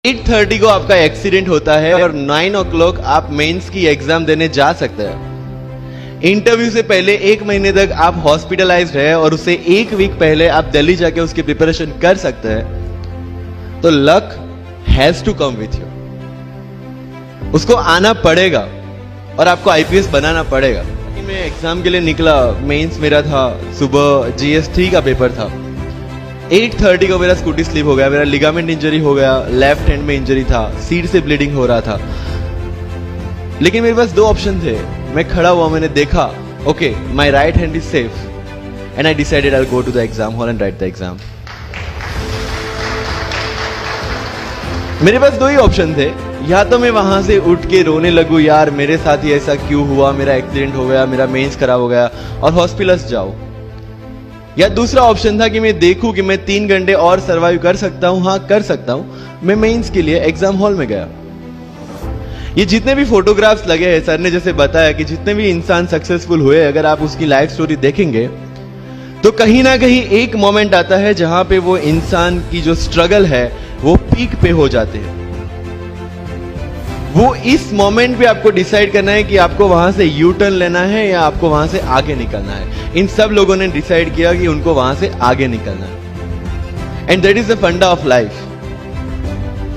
8:30 को आपका एक्सीडेंट होता है और 9 o'clock आप मेंस की एग्जाम देने जा सकते हैं। इंटरव्यू से पहले 1 महीने तक आप हॉस्पिटलाइज्ड है और उससे 1 वीक पहले आप दिल्ली जाके उसकी प्रिपरेशन कर सकते हैं। तो luck has to come with you, उसको आना पड़ेगा और आपको आईपीएस बनाना पड़ेगा। मैं एग्जाम के लिए निकला, मेंस मेरा था, सुबह GS3 का पेपर था। 8:30 को मेरा स्कूटी स्लिप हो गया, मेरा लिगामेंट इंजरी हो गया, लेफ्ट हैंड में इंजरी था, सीट से ब्लीडिंग हो रहा था। लेकिन मेरे पास 2 ऑप्शन थे। मैं खड़ा हुआ, मैंने देखा okay my right hand is safe and I decided I will go to the exam hall and write the exam. मेरे पास 2 ही ऑप्शन थे, या तो मैं वहां से उठ के रोने लगूं, यार मेरे साथ ही ऐसा क्यों हुआ, मेरा एक्सीडेंट हो गया, मेरा मेंस खराब हो गया और हॉस्पिटल जाओ, या दूसरा ऑप्शन था कि मैं देखूं कि मैं 3 घंटे और सरवाइव कर सकता हूं। हाँ कर सकता हूं। मैं मेंस के लिए एग्जाम हॉल में गया। ये जितने भी फोटोग्राफ्स लगे हैं, सर ने जैसे बताया कि जितने भी इंसान सक्सेसफुल हुए, अगर आप उसकी लाइफ स्टोरी देखेंगे तो कहीं ना कहीं एक मोमेंट आता है जहां पे वो इंसान की जो स्ट्रगल है वो पीक पे हो जाते हैं। वो इस मोमेंट पे आपको डिसाइड करना है कि आपको वहां से यू टर्न लेना है या आपको वहां से आगे निकलना है। इन सब लोगों ने डिसाइड किया कि उनको वहां से आगे निकलना है। एंड दैट इज द फंडा ऑफ लाइफ।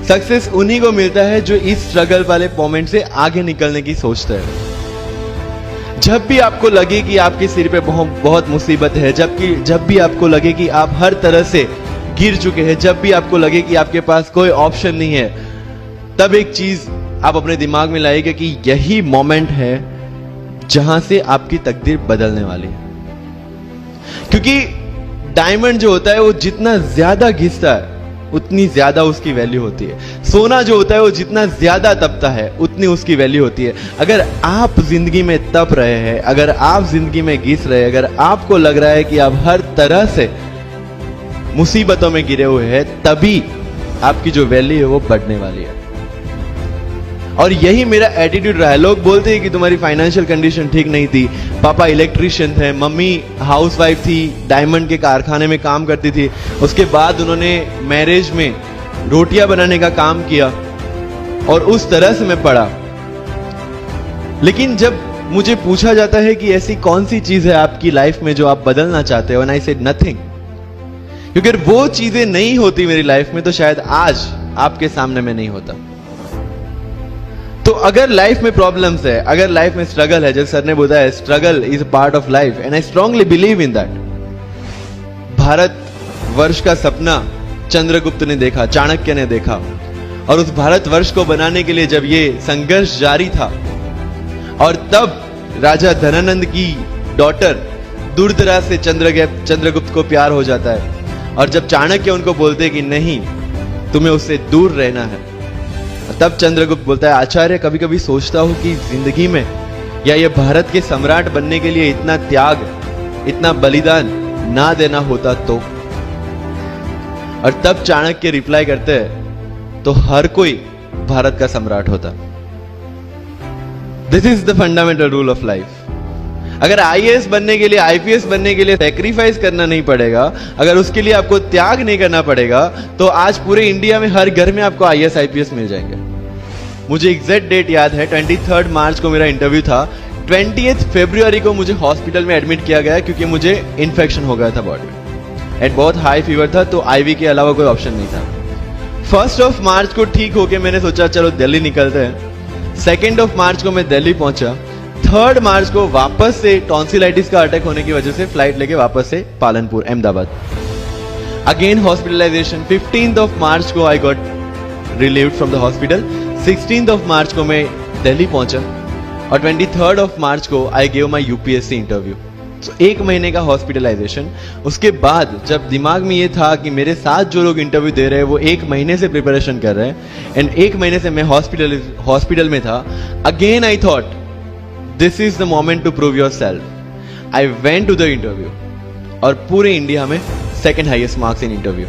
सक्सेस उन्हीं को मिलता है जो इस स्ट्रगल वाले मोमेंट से आगे निकलने की सोचते हैं। जब भी आपको लगे कि आपके सिर पे बहुत मुसीबत है, जब भी आपको लगे कि आप हर तरह से गिर चुके हैं, जब भी आपको लगे कि आपके पास कोई ऑप्शन नहीं है, तब एक चीज आप अपने दिमाग में लाइएगा कि यही मोमेंट है जहां से आपकी तकदीर बदलने वाली है। क्योंकि डायमंड जो होता है वो जितना ज्यादा घिसता है उतनी ज्यादा उसकी वैल्यू होती है। सोना जो होता है वो जितना ज्यादा तपता है उतनी उसकी वैल्यू होती है। अगर आप जिंदगी में तप रहे हैं, अगर आप जिंदगी में घिस रहे हैं, अगर आपको लग रहा है कि आप हर तरह से मुसीबतों में गिरे हुए हैं, तभी आपकी जो वैल्यू है वो बढ़ने वाली है। और यही मेरा एटीट्यूड रहा है। लोग बोलते हैं कि तुम्हारी फाइनेंशियल कंडीशन ठीक नहीं थी, पापा इलेक्ट्रिशियन थे, मम्मी हाउसवाइफ थी, डायमंड के कारखाने में काम करती थी, उसके बाद उन्होंने मैरिज में रोटियां बनाने का काम किया और उस तरह से मैं पढ़ा। लेकिन जब मुझे पूछा जाता है कि ऐसी कौन सी चीज है आपकी लाइफ में जो आप बदलना चाहते हो, एंड आई सेड नथिंग। क्योंकि अगर वो चीजें नहीं होती मेरी लाइफ में तो शायद आज आपके सामने मैं नहीं होता। तो अगर लाइफ में प्रॉब्लम्स है, अगर लाइफ में स्ट्रगल है, जैसे सर ने बोला है struggle is a part of life and I strongly believe in that. Bharat वर्ष का सपना चंद्रगुप्त ने देखा, चाणक्य ने देखा, और उस भारत वर्ष को बनाने के लिए जब ये संघर्ष जारी था और तब राजा धनानंद की डॉटर दुर्धरा से चंद्रगुप्त को प्यार हो जाता है, और जब चाणक्य उनको बोलते कि नहीं तुम्हें उससे दूर रहना है, तब चंद्रगुप्त बोलता है आचार्य कभी कभी सोचता हूं कि जिंदगी में या ये भारत के सम्राट बनने के लिए इतना त्याग, इतना बलिदान ना देना होता तो। और तब चाणक्य रिप्लाई करते हैं तो हर कोई भारत का सम्राट होता। This is the fundamental rule of life. अगर आईएएस बनने के लिए, आईपीएस बनने के लिए सैक्रिफाइस करना नहीं पड़ेगा, अगर उसके लिए आपको त्याग नहीं करना पड़ेगा, तो आज पूरे इंडिया में हर घर में आपको आईएएस आईपीएस मिल जाएंगे। मुझे एग्जैक्ट डेट याद है, 23 मार्च को मेरा इंटरव्यू था। 20 फरवरी को मुझे हॉस्पिटल में एडमिट किया गया क्योंकि मुझे इन्फेक्शन हो गया था बॉडी में एंड बहुत हाई फीवर था, तो आईवी के अलावा कोई ऑप्शन नहीं था। 1 मार्च को ठीक होके मैंने सोचा चलो दिल्ली निकलते हैं। 2 मार्च को मैं दिल्ली पहुंचा। 3 मार्च को वापस से टॉन्सिलाइटिस का अटैक होने की वजह से फ्लाइट लेके वापस से पालनपुर अहमदाबाद, अगेन हॉस्पिटलाइजेशन। 15 मार्च को I got relieved from the hospital. 16 मार्च को मैं दिल्ली पहुंचा और 23 मार्च को I gave my UPSC interview. तो 1 महीने का हॉस्पिटलाइजेशन। उसके बाद जब दिमाग में ये था कि मेरे साथ जो लोग इंटरव्यू दे रहे हैं वो 1 महीने से प्रिपरेशन कर रहे हैं एंड 1 महीने से मैं हॉस्पिटल में था, again I thought this is the moment to prove yourself. I went to the interview और पूरे इंडिया में 2nd highest marks in interview.